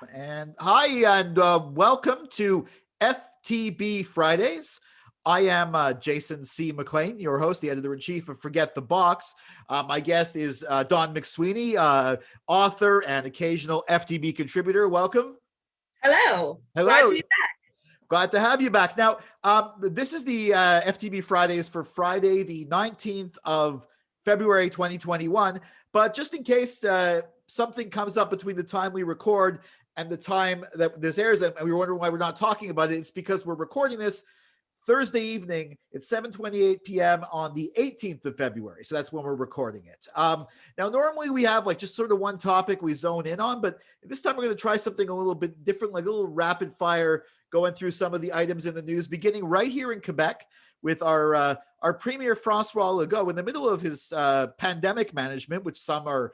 And hi, and welcome to FTB Fridays. I am Jason C. McLean, your host, the editor-in-chief of Forget the Box. My guest is Don McSweeney, author and occasional FTB contributor. Welcome. Hello. Hello. Glad to be back. Glad to have you back. Now, this is the FTB Fridays for Friday, the 19th of February, 2021. But just in case something comes up between the time we record and the time that this airs, and we were wondering why we're not talking about it, it's because we're recording this Thursday evening at 7:28 p.m. on the 18th of February. So that's when we're recording it. Now, normally we have like just sort of one topic we zone in on, but this time we're going to try something a little bit different, like a little rapid fire, going through some of the items in the news, beginning right here in Quebec with our Premier François Legault in the middle of his pandemic management, which some are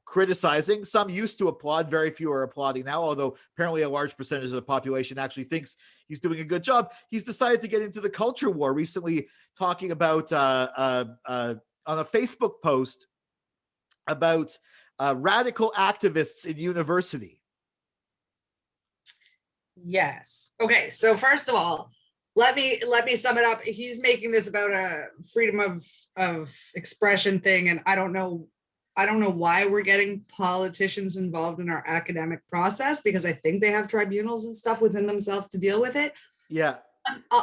criticizing. Some used to applaud, very few are applauding now, although apparently a large percentage of the population actually thinks he's doing a good job. He's decided to get into the culture war, recently talking about on a Facebook post about radical activists in university. Yes. Okay. So first of all, let me sum it up. He's making this about a freedom of expression thing, and I don't know why we're getting politicians involved in our academic process, because I think they have tribunals and stuff within themselves to deal with it. Yeah.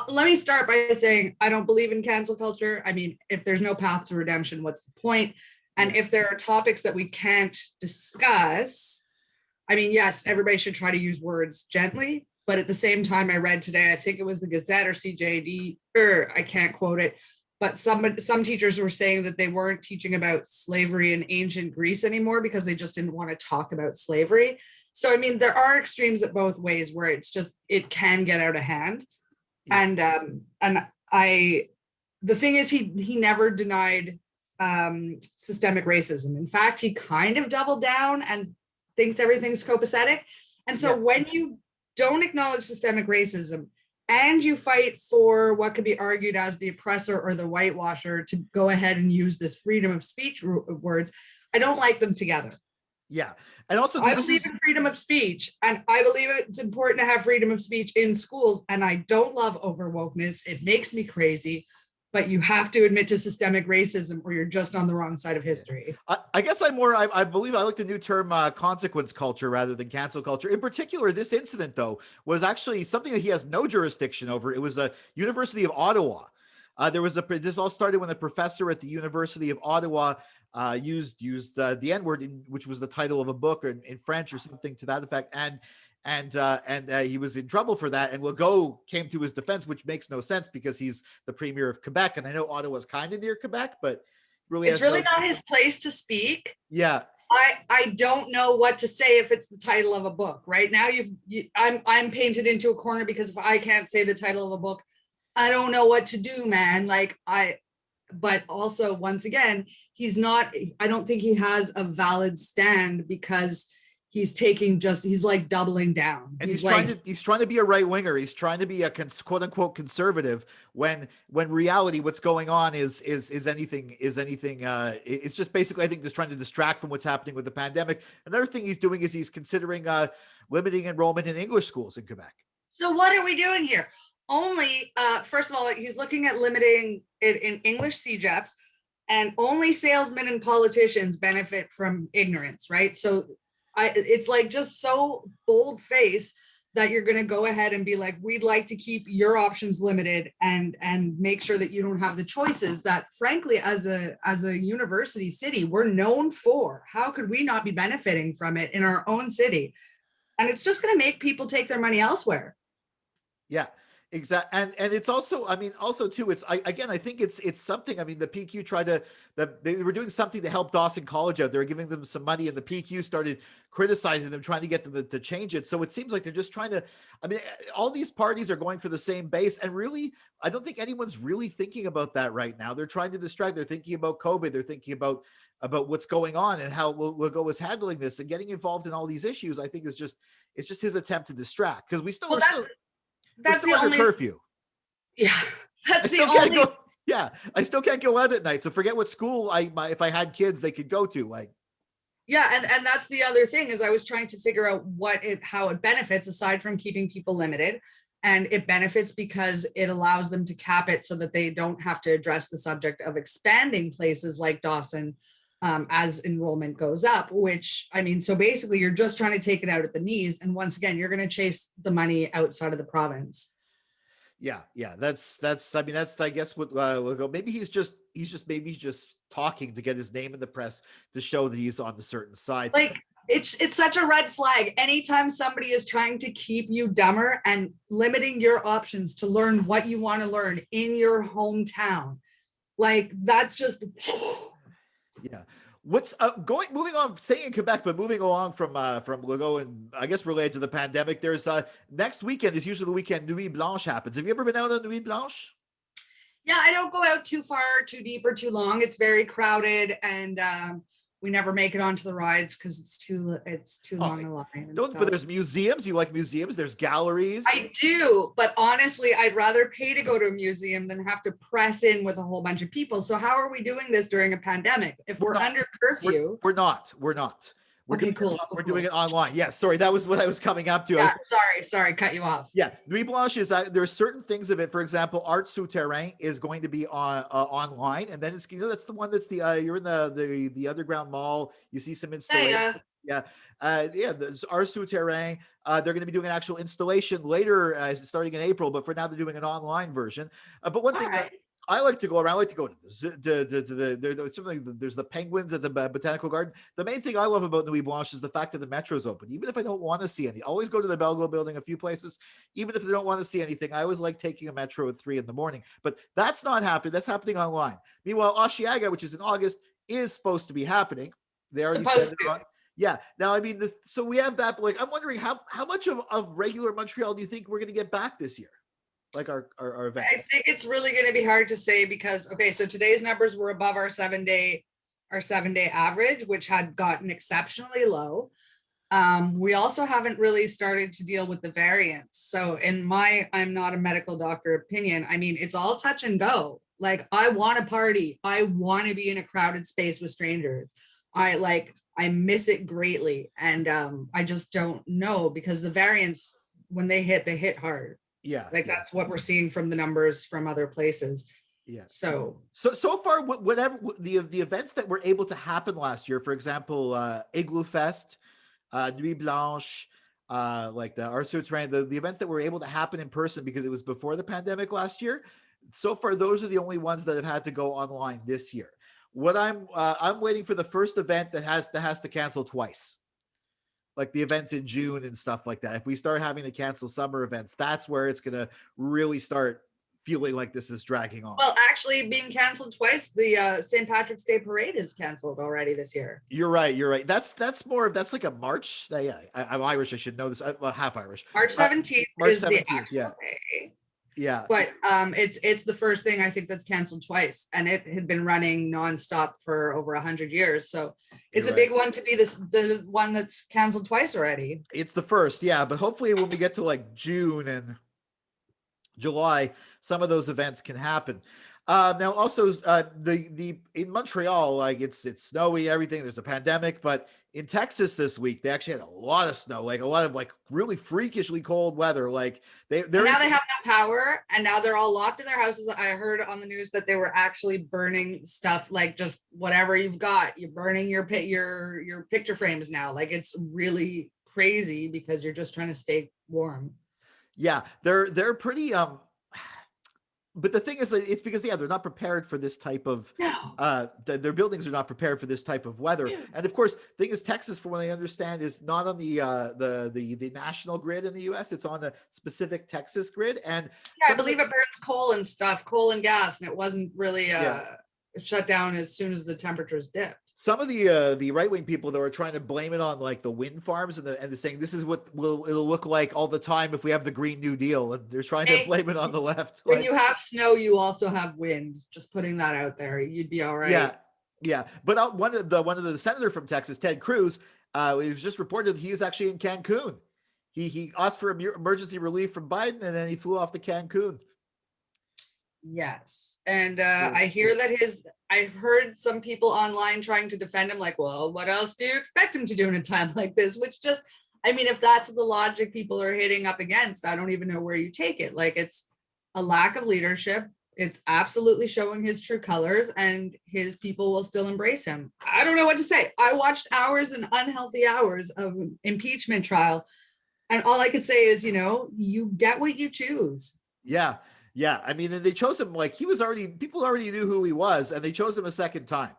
Let me start by saying I don't believe in cancel culture. I mean, if there's no path to redemption, what's the point? And if there are topics that we can't discuss, I mean, yes, everybody should try to use words gently. But at the same time, I read today, I think it was the Gazette or CJD, or I can't quote it, but some teachers were saying that they weren't teaching about slavery in ancient Greece anymore because they just didn't want to talk about slavery. So, I mean, there are extremes at both ways where it can get out of hand. Yeah. And the thing is, he never denied systemic racism. In fact, he kind of doubled down and thinks everything's copacetic. And so when you don't acknowledge systemic racism and you fight for what could be argued as the oppressor or the whitewasher to go ahead and use this freedom of speech words, I don't like them together. Yeah. And also, I believe in freedom of speech, and I believe it's important to have freedom of speech in schools. And I don't love over wokeness. It makes me crazy. But you have to admit to systemic racism or you're just on the wrong side of history. I guess I believe I like the new term consequence culture rather than cancel culture. In particular, this incident, though, was actually something that he has no jurisdiction over. It was a University of Ottawa. This all started when a professor at the University of Ottawa used the N-word, which was the title of a book in French or something to that effect. And he was in trouble for that. And Legault came to his defense, which makes no sense because he's the premier of Quebec. And I know Ottawa's kind of near Quebec, but it's really not his place to speak. Yeah. I don't know what to say if it's the title of a book. Right now, I'm painted into a corner because if I can't say the title of a book, I don't know what to do, man. But also, once again, I don't think he has a valid stand because he's like doubling down. And he's trying to be a right winger. He's trying to be a quote unquote conservative when reality, what's going on is anything. It's just basically, I think, just trying to distract from what's happening with the pandemic. Another thing he's doing is he's considering limiting enrollment in English schools in Quebec. So what are we doing here? Only, first of all, he's looking at limiting it in English CJEPs, and only salesmen and politicians benefit from ignorance, right? So it's like just so bold-faced that you're going to go ahead and be like, we'd like to keep your options limited and make sure that you don't have the choices that, frankly, as a university city, we're known for. How could we not be benefiting from it in our own city? And it's just going to make people take their money elsewhere. Yeah. Exactly. And it's also, I mean, also too, I think it's something. I mean, the PQ they were doing something to help Dawson College out. They were giving them some money, and the PQ started criticizing them, trying to get them to change it. So it seems like they're just trying to, I mean, all these parties are going for the same base. And really, I don't think anyone's really thinking about that right now. They're trying to distract. They're thinking about COVID. They're thinking about what's going on and how Legault is handling this, and getting involved in all these issues. I think it's just his attempt to distract, because that's the only curfew. Yeah, that's the only. I still can't go out at night. So forget what school if I had kids, they could go to. Yeah, and that's the other thing is I was trying to figure out how it benefits aside from keeping people limited. And it benefits because it allows them to cap it so that they don't have to address the subject of expanding places like Dawson as enrollment goes up, which, I mean, so basically you're just trying to take it out at the knees. And once again, you're going to chase the money outside of the province. Yeah, that's I mean that's I guess what Legault, maybe he's just talking to get his name in the press to show that he's on the certain side. Like it's such a red flag anytime somebody is trying to keep you dumber and limiting your options to learn what you want to learn in your hometown. Like that's just Yeah. What's moving on, staying in Quebec, but moving along from Legault, and I guess related to the pandemic, there's next weekend is usually the weekend Nuit Blanche happens. Have you ever been out on Nuit Blanche? Yeah, I don't go out too far, too deep, or too long. It's very crowded, and we never make it onto the rides because it's too long a line. But there's museums. You like museums? There's galleries. I do, but honestly, I'd rather pay to go to a museum than have to press in with a whole bunch of people. So how are we doing this during a pandemic? If we're under curfew, we're not. Okay, cool. We're doing it online. Yeah, sorry, that was what I was coming up to. Yeah, sorry, cut you off. Yeah, Nuit Blanche is there are certain things of it. For example, Art Souterrain is going to be on online, and then it's that's the one that's you're in the underground mall. You see some installations. Yeah. There's Art Souterrain. They're going to be doing an actual installation later, starting in April. But for now, they're doing an online version. But one thing. I like to go around. I like to go to there's the penguins at the botanical garden. The main thing I love about Nuit Blanche is the fact that the metro's open. Even if I don't want to see any, I always go to the Belgo building a few places. Even if they don't want to see anything, I always like taking a metro at 3 a.m. But that's not happening. That's happening online. Meanwhile, Osheaga, which is in August, is supposed to be happening. They already said it. Yeah. Now, I mean, so we have that. Like, I'm wondering how much of regular Montreal do you think we're going to get back this year? Like our events? I think it's really going to be hard to say because, okay, so today's numbers were above our 7-day average, which had gotten exceptionally low. We also haven't really started to deal with the variants. So I'm not a medical doctor opinion. I mean, it's all touch and go. Like, I want to party. I want to be in a crowded space with strangers. I miss it greatly. And I just don't know because the variants, when they hit hard. Yeah, that's what we're seeing from the numbers from other places. Yeah. So far, whatever the events that were able to happen last year, for example, Igloo Fest, Nuit Blanche, like the Art Souterrain, the events that were able to happen in person because it was before the pandemic last year. So far, those are the only ones that have had to go online this year. What I'm waiting for the first event that has to cancel twice. Like the events in June and stuff like that. If we start having to cancel summer events, that's where it's going to really start feeling like this is dragging on. Well, actually being canceled twice, the St. Patrick's Day Parade is canceled already this year. You're right. That's like a March. Yeah, I'm Irish. I should know this. Well, half Irish. March 17th is 17th, the actual yeah. day. Yeah. But it's the first thing I think that's canceled twice, and it had been running nonstop for over 100 years. So it's a big one to be the one that's canceled twice already. It's the first, yeah. But hopefully when we get to like June and July, some of those events can happen. Now also the in Montreal, like it's snowy, everything. There's a pandemic, but in Texas this week, they actually had a lot of snow, like a lot of like really freakishly cold weather. Like they have no power, and now they're all locked in their houses. I heard on the news that they were actually burning stuff, like just whatever you've got. You're burning your picture frames now. Like it's really crazy because you're just trying to stay warm. Yeah, they're pretty but the thing is, it's because they're not prepared for this type of their buildings are not prepared for this type of weather. And of course, the thing is, Texas, from what I understand, is not on the national grid in the US. It's on a specific Texas grid. And I believe it burns coal and gas, and it wasn't really shut down as soon as the temperatures dipped. Some of the right-wing people that were trying to blame it on like the wind farms and they're saying this is what it'll look like all the time if we have the Green New Deal, and they're trying to blame it on the left. When you have snow, you also have wind. Just putting that out there, you'd be all right. Yeah. But one of the senator from Texas, Ted Cruz, it was just reported that he was actually in Cancun. He asked for emergency relief from Biden, and then he flew off to Cancun. Yes. And I hear that I've heard some people online trying to defend him, like, well, what else do you expect him to do in a time like this? Which just, I mean, if that's the logic people are hitting up against, I don't even know where you take it. Like, it's a lack of leadership. It's absolutely showing his true colors, and his people will still embrace him. I don't know what to say. I watched hours and unhealthy hours of impeachment trial, and all I could say is, you get what you choose. Yeah. Yeah. I mean, and they chose him like people already knew who he was, and they chose him a second time.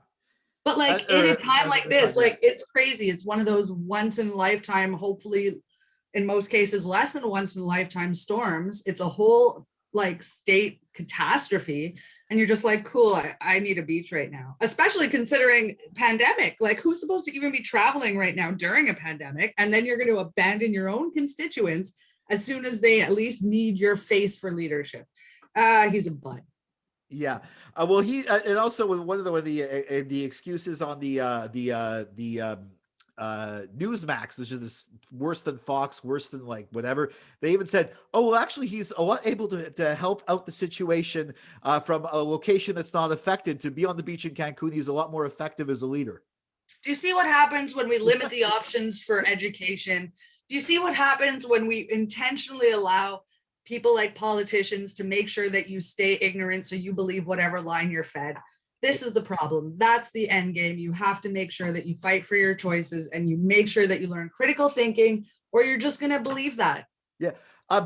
But like in a time like this, like it's crazy. It's one of those once in a lifetime, hopefully in most cases, less than once in a lifetime storms. It's a whole like state catastrophe. And you're just like, cool, I need a beach right now, especially considering pandemic. Like, who's supposed to even be traveling right now during a pandemic? And then you're going to abandon your own constituents as soon as they at least need your face for leadership. He's a butt. Yeah. Well, he and also one of the excuses on the Newsmax, which is this worse than Fox, worse than like whatever. They even said, "Oh, well, actually, he's a lot able to help out the situation from a location that's not affected. To be on the beach in Cancun, he's a lot more effective as a leader." Do you see what happens when we limit the options for education? Do you see what happens when we intentionally allow people like politicians to make sure that you stay ignorant so you believe whatever line you're fed? This is the problem. That's the end game. You have to make sure that you fight for your choices, and you make sure that you learn critical thinking, or you're just going to believe that. Yeah.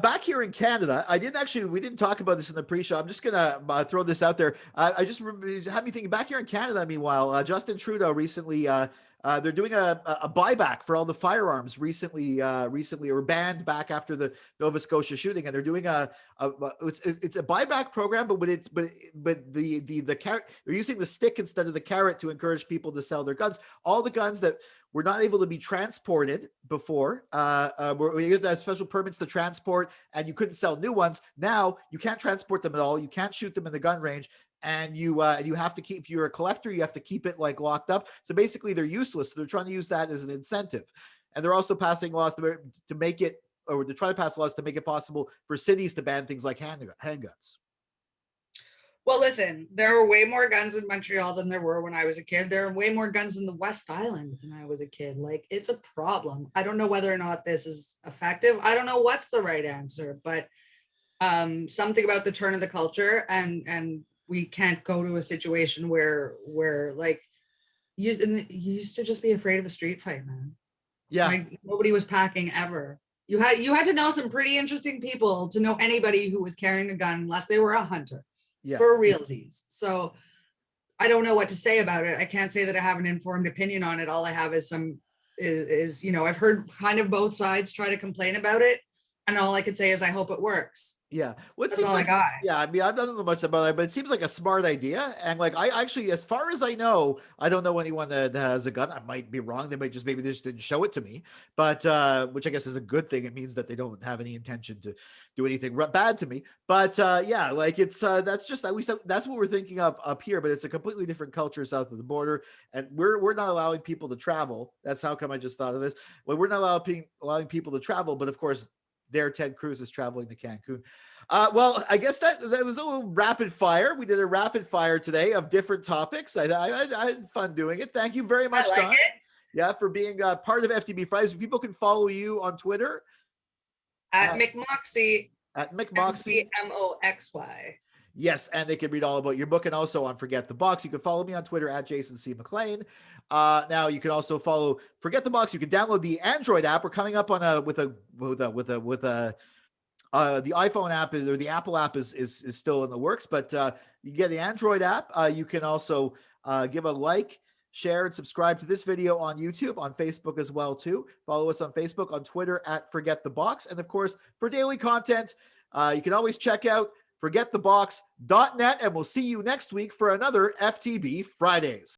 Back here in Canada, we didn't talk about this in the pre-show. I'm just going to throw this out there. I just had me thinking back here in Canada, meanwhile, Justin Trudeau recently, they're doing a buyback for all the firearms recently were banned back after the Nova Scotia shooting. And they're doing it's a buyback program, but the carrot, they're using the stick instead of the carrot to encourage people to sell their guns. All the guns that were not able to be transported before, we had special permits to transport, and you couldn't sell new ones. Now you can't transport them at all. You can't shoot them in the gun range. And you have to keep, if you're a collector, you have to keep it like locked up. So basically they're useless. So they're trying to use that as an incentive. And they're also passing laws to make it, or to try to pass laws to make it possible for cities to ban things like handguns. Well, listen, there are way more guns in Montreal than there were when I was a kid. There are way more guns in the West Island than I was a kid. Like, it's a problem. I don't know whether or not this is effective. I don't know what's the right answer, but something about the turn of the culture, and we can't go to a situation where like you used to just be afraid of a street fight, man. Yeah. Like, nobody was packing ever. You had to know some pretty interesting people to know anybody who was carrying a gun, unless they were a hunter. Yeah. For realsies. So I don't know what to say about it. I can't say that I have an informed opinion on it. All I have is I've heard kind of both sides try to complain about it. And all I could say is I hope it works. Yeah. That's all I got. Yeah. I mean, I don't know much about it, but it seems like a smart idea. And like, I actually, as far as I know, I don't know anyone that has a gun. I might be wrong. Maybe they just didn't show it to me, but, which I guess is a good thing. It means that they don't have any intention to do anything bad to me. But, yeah, like it's, that's just, at least that's what we're thinking of up here, but it's a completely different culture south of the border. And we're not allowing people to travel. That's how come I just thought of this. Well, we're not allowing people to travel, but of course, Ted Cruz is traveling to Cancun. Well, I guess that was a little rapid fire. We did a rapid fire today of different topics. I had fun doing it. Thank you very much, Don. Yeah, for being part of FTB Fridays. People can follow you on Twitter at McMoxie. At McMoxie. McMoxy. Yes, and they can read all about your book, and also on Forget the Box. You can follow me on Twitter at Jason C. McLean. Now you can also follow Forget the Box. You can download the Android app. We're coming up on the iPhone app or the Apple app is still in the works, but you get the Android app. You can also give a like, share, and subscribe to this video on YouTube, on Facebook as well too. Follow us on Facebook, on Twitter at Forget the Box, and of course for daily content, you can always check out forgetthebox.net, and we'll see you next week for another FTB Fridays.